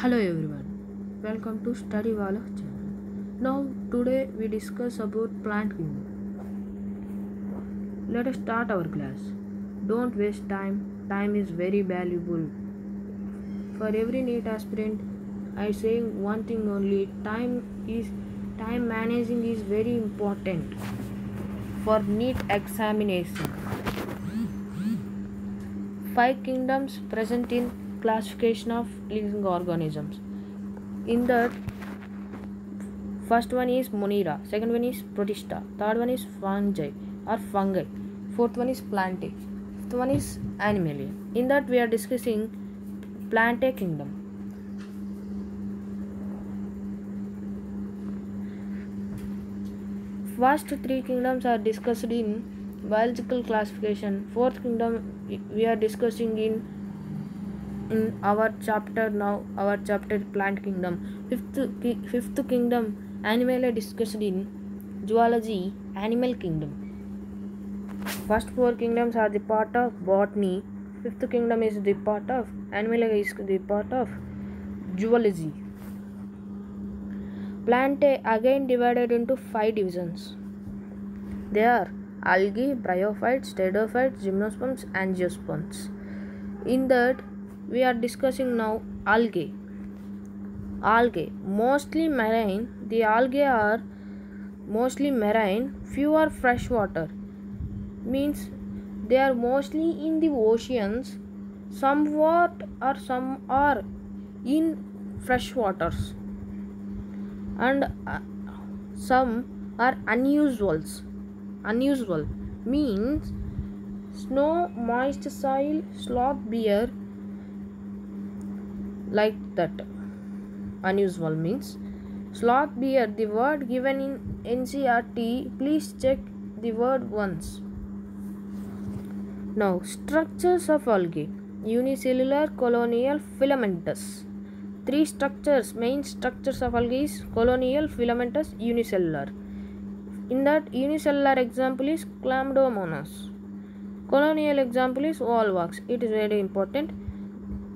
Hello everyone, welcome to Study Wala channel. Now today we discuss about plant kingdom. Let us start our class. Don't waste time. Time is very valuable. For every NEET aspirant, I say one thing only. Time managing is very important for NEET examination. 5 kingdoms present in classification of living organisms. In that, first one is Monera, second one is Protista, third one is fungi, fourth one is Plantae, fifth one is Animalia. In that we are discussing Plantae kingdom. First 3 kingdoms are discussed in biological classification. Fourth kingdom we are discussing in our chapter plant kingdom. Fifth kingdom Animalia discussed in zoology, animal kingdom. First 4 kingdoms are the part of botany. Fifth kingdom is the part of Animalia, is the part of zoology. Plantae again divided into 5 divisions. They are algae, bryophytes, pteridophytes, gymnosperms, angiosperms. In that we are discussing now algae. Algae, mostly marine. The algae are mostly marine, few are freshwater. Means they are mostly in the oceans, some are in freshwaters, and some are unusual means snow, moist soil, sloth bear, like that. Unusual means sloth bear, the word given in NCERT. Please check the word once. Now, structures of algae: unicellular, colonial, filamentous. 3 structures, main structures of algae is colonial, filamentous, unicellular. In that, unicellular example is Chlamydomonas. Colonial example is Volvox. It is very important.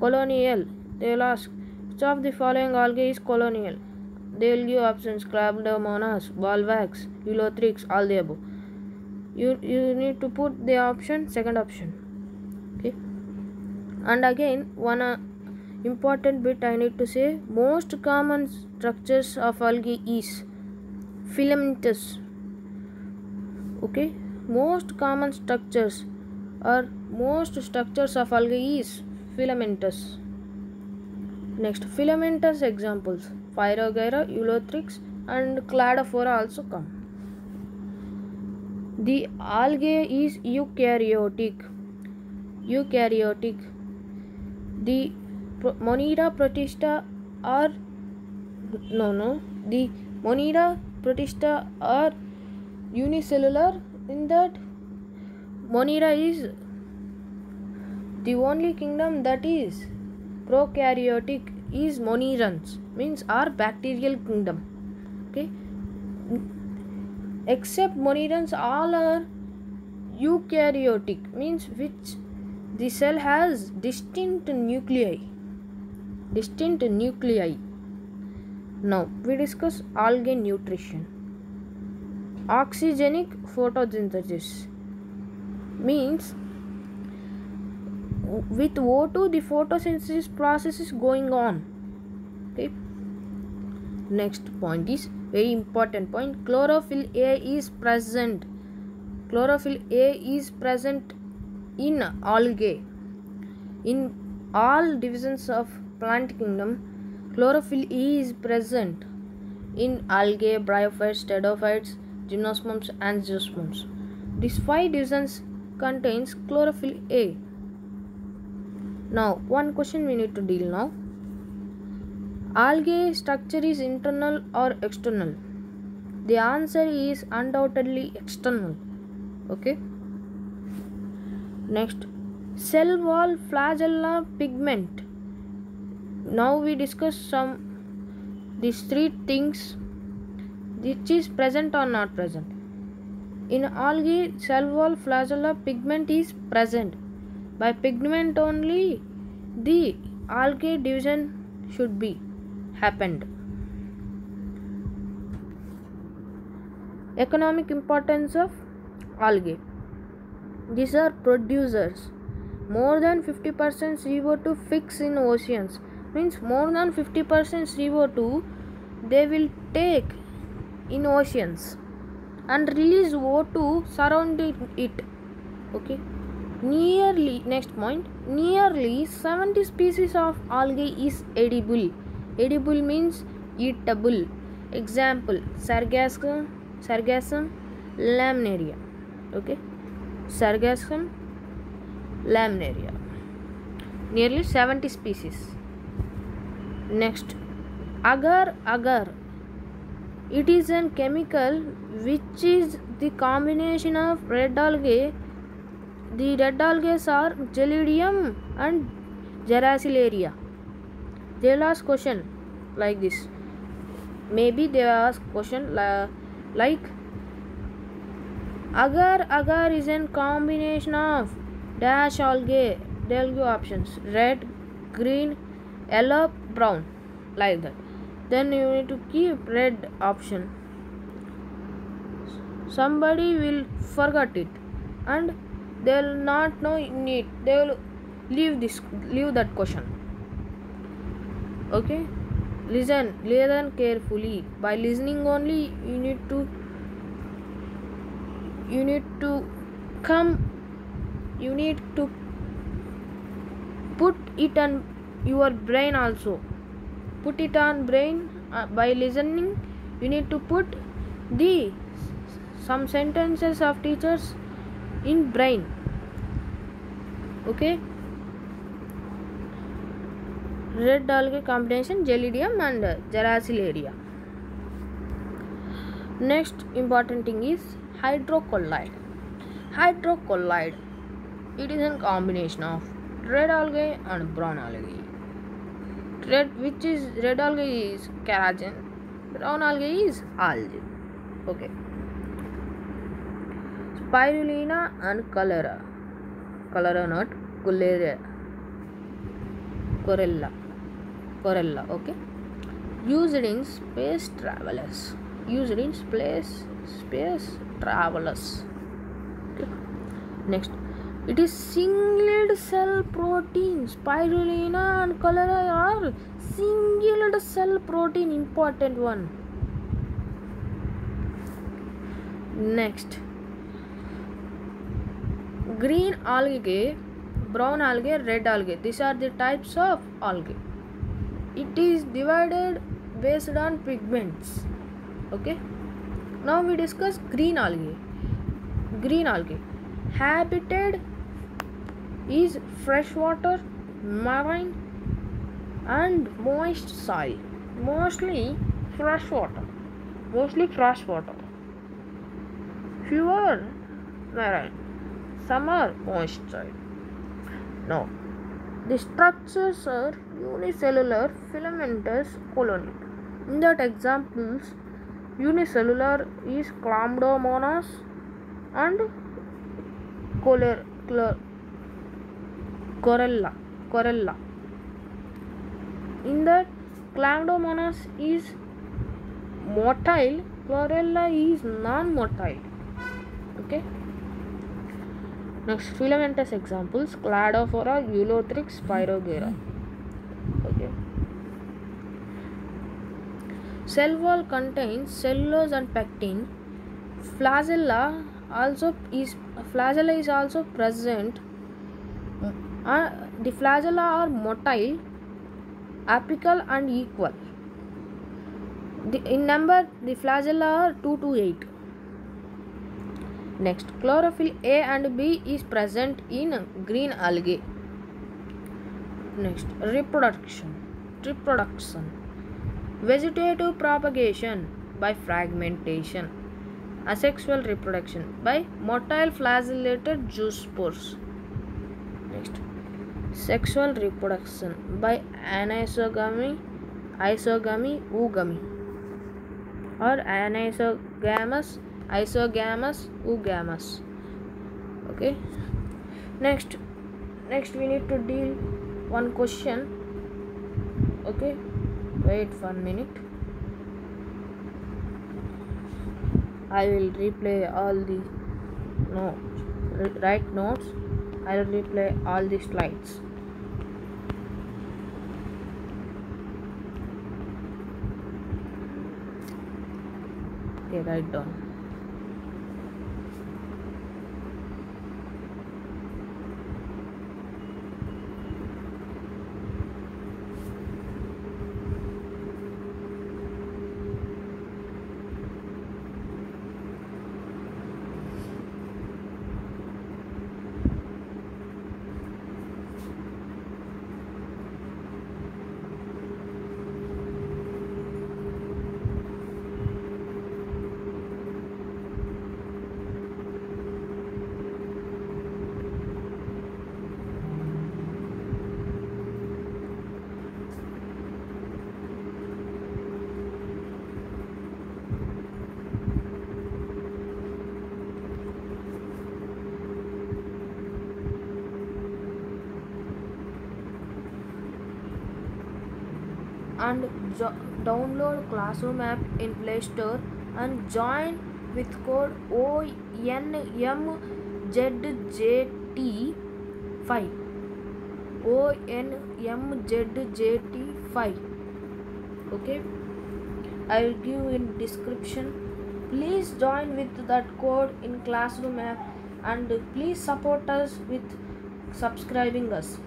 Colonial, they will ask which of the following algae is colonial. They will give options: Chlamydomonas, Volvox, Ulothrix, all the above. You need to put the option, second option. Okay. And again, one important bit I need to say: most common structures of algae is filamentous. Okay, most structures of algae is filamentous. Next, filamentous examples: Phyrogyra, Ulothrix, and Cladophora also come. The algae is eukaryotic. The Monera protista are the Monera protista are unicellular. In that, Monera is the only kingdom that is prokaryotic, is Monerans, means our bacterial kingdom. Okay, except Monerans, all are eukaryotic, means which the cell has distinct nuclei. Now we discuss algae nutrition. Oxygenic photosynthesis means with O2 the photosynthesis process is going on. Okay. Next point is very important point: chlorophyll A is present. Chlorophyll A is present in algae. In all divisions of plant kingdom, chlorophyll A is present in algae, bryophytes, pteridophytes, gymnosperms, and angiosperms. These 5 divisions contains chlorophyll A. Now, one question we need to deal now: algae structure is internal or external? The answer is undoubtedly external. Okay. Next, cell wall flagella pigment. Now we discuss these 3 things which is present or not present. In algae, cell wall flagella pigment is present. By pigment only, the algae division should be happened. Economic importance of algae. These are producers. More than 50% CO2 fix in oceans. Means more than 50% CO2 they will take in oceans and release O2 surrounding it. Okay. Next point, nearly 70 species of algae is edible. Edible means eatable. Example, Sargassum laminaria. Okay, Sargassum laminaria. Nearly 70 species. Next, agar. It is a chemical which is the combination of red algae. The red algae are Gelidium and Geracilaria. They will ask question like this. Maybe they will ask question like agar is a combination of dash algae. They will give options: red, green, yellow, brown, like that. Then you need to keep red option. Somebody will forget it and they will not know it. They will leave that question. Okay, listen carefully. By listening only, you need to put it on your brain also. Put it on brain. By listening, you need to put some sentences of teachers in brain. Okay, red algae combination Gelidium and Geracilaria. Next important thing is hydrocolloid. It is a combination of red algae and brown algae. Red algae is keratin, brown algae is algae. Okay, spirulina and chlorella not chlorella. Okay, used in space travelers. Okay. Next, it is single cell protein. Spirulina and chlorella are single cell protein, important one. Next, green algae, brown algae, red algae. These are the types of algae. It is divided based on pigments. Okay. Now we discuss green algae. Habitat is freshwater, marine and moist soil. Mostly freshwater. Fewer marine. Some are moist soil. Now, the structures are unicellular, filamentous, colony. In that examples, unicellular is Chlamydomonas and Chlorella. In that, Chlamydomonas is motile, Chlorella is non-motile. Okay. Next, filamentous examples: Cladophora, Ulothrix, Spirogera. Okay. Cell wall contains cellulose and pectin. Flagella is also present. The flagella are motile, apical and equal. In number, the flagella are 2 to 8. Next, chlorophyll A and B is present in green algae. Next, reproduction. Vegetative propagation by fragmentation. Asexual reproduction by motile flagellated zoospores. Next, sexual reproduction by anisogamy, oogamy, or anisogamous, oogamous. Okay. Next we need to deal one question. Okay, wait 1 minute. I will replay all the write notes. I will replay all the slides. Okay, write down. And download Classroom app in Play Store and join with code ONMZJT5. ONMZJT5. Okay, I will give in description. Please join with that code in Classroom app and please support us with subscribing us.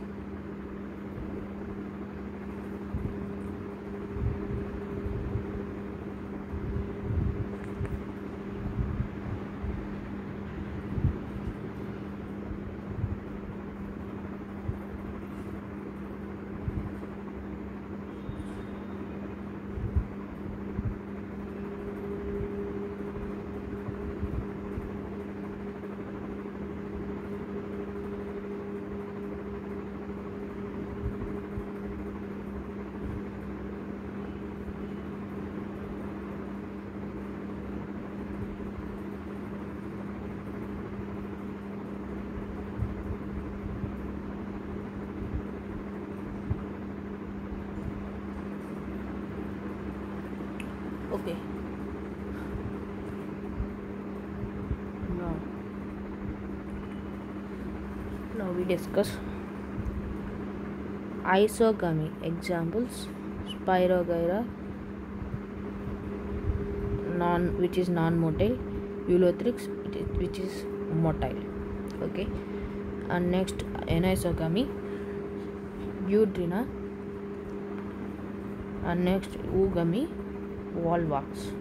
Okay. Now we discuss isogamy examples. Spirogyra, which is non-motile, Ulothrix, which is motile. Okay, and next anisogamy, Eudrina, and next oogamy, Volvox,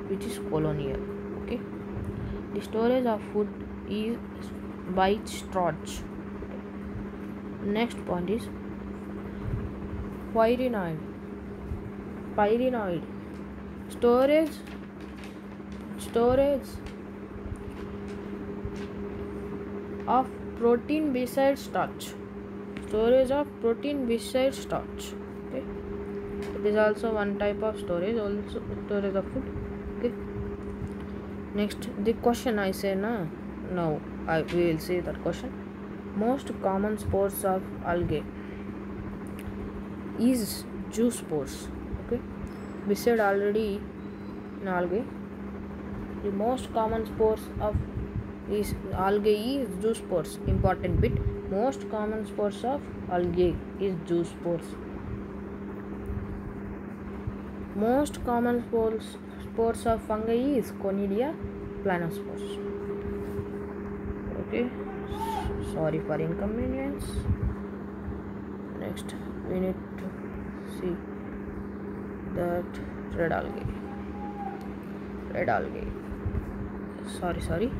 which is colonial. Okay, the storage of food is by starch. Next point is pyrenoid. Storage of protein besides starch. Storage of protein besides starch. Okay, it is also one type of storage, also storage of food. Okay, next the question I say now we will see that question. Most common spores of algae is zoospores. Okay, we said already in algae the most common spores of is algae is zoospores. Important bit, most common spores of algae is zoospores. Most common spores of fungi is Conidia planospores. Okay, sorry for inconvenience. Next we need to see that red algae. Sorry.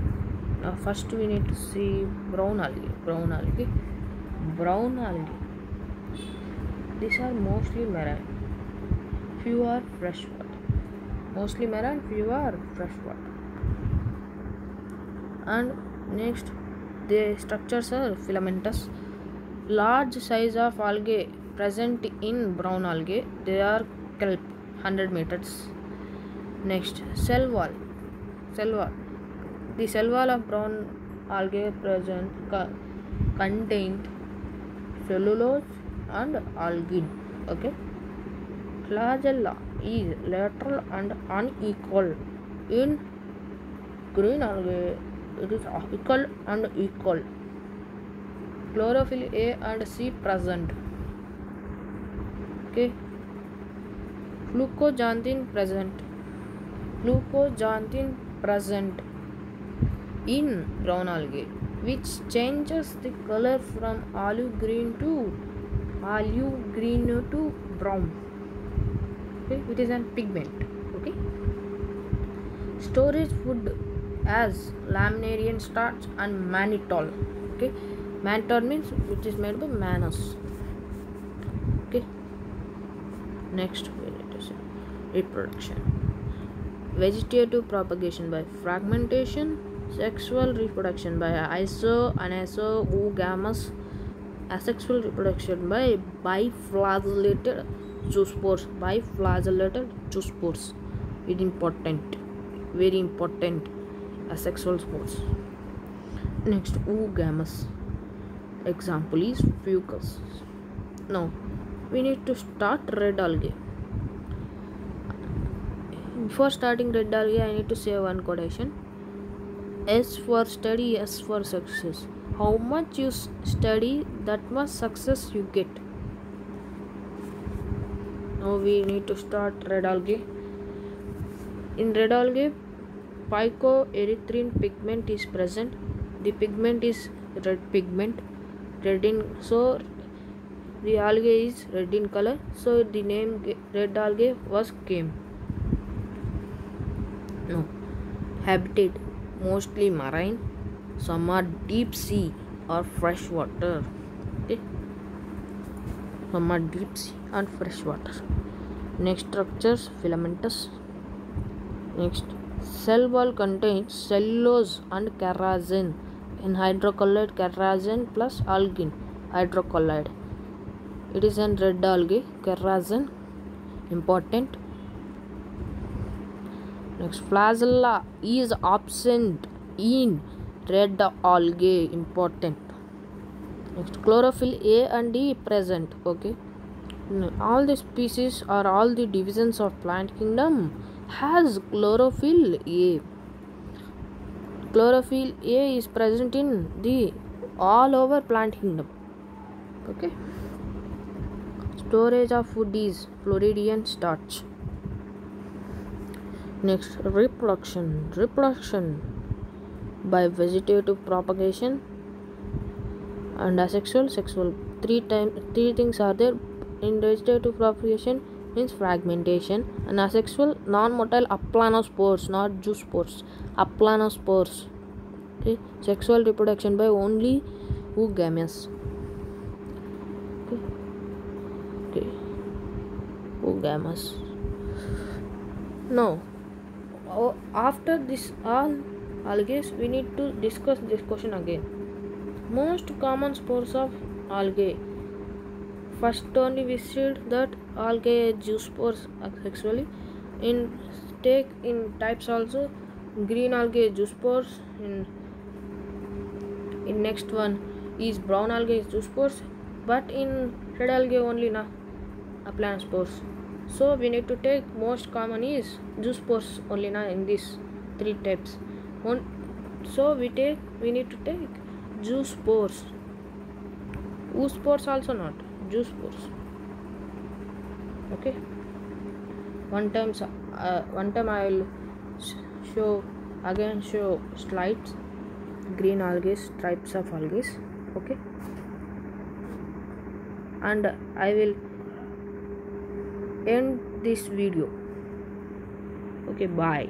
Now first we need to see brown algae. These are mostly marine, few are freshwater. Mostly marine, few are freshwater. And next, the structures are filamentous. Large size of algae present in brown algae. They are kelp, 100 meters. Next, cell wall. The cell wall of brown algae contained cellulose and algin. Okay, flagella is lateral and unequal. In green algae, it is apical and equal. Chlorophyll A and C present. Okay. Glucoxanthin present. Glucoxanthin present in brown algae, which changes the color from olive green to brown. Okay, it is a pigment. Okay. Storage food as laminarian starch and mannitol. Okay, mannitol means which is made by mannose. Okay. Next we need to see reproduction. Vegetative propagation by fragmentation, sexual reproduction by aniso-oogamous, asexual reproduction by biflagellated zoospores. It important, very important, asexual spores. Next, oogamous. Example is fucus. Now we need to start red algae. Before starting red algae, I need to say one quotation. S for study, S for success. How much you study, that much success you get. Now we need to start red algae. In red algae, phycoerythrin pigment is present. The pigment is red pigment. So the algae is red in color. So the name red algae was came. No. Habitat mostly marine, some are deep sea or fresh water. Okay. Some are deep sea and fresh water. Next, structures filamentous. Next, cell wall contains cellulose and kerosene in hydrocolloid, kerosene plus algin hydrocolloid. It is in red algae, kerosene important. Next, flagella is absent in red algae, important. Next, chlorophyll A and D present. Okay, all the species or all the divisions of plant kingdom has chlorophyll A. Chlorophyll A is present in the all over plant kingdom. Okay. Storage of food is Floridian starch. Next, reproduction by vegetative propagation and asexual, sexual. Three things are there in vegetative propagation. Means fragmentation, and asexual non-motile aplanospores, not zoospores, aplanospores. Okay. Sexual reproduction by only oogamous. Okay. Oogamous. Now, after this all algae, we need to discuss this question again. Most common spores of algae. First only we said that algae zoospores sexually. In types also, green algae zoospores. In next one is brown algae zoospores, but in red algae only aplanospores. So we need to take most common is zoospores only in these three types. So we need to take zoospores. Oospores also not, zoospores. Okay. One time I will show slides. Green algae, types of algae. Okay. And I will end this video. Okay, bye.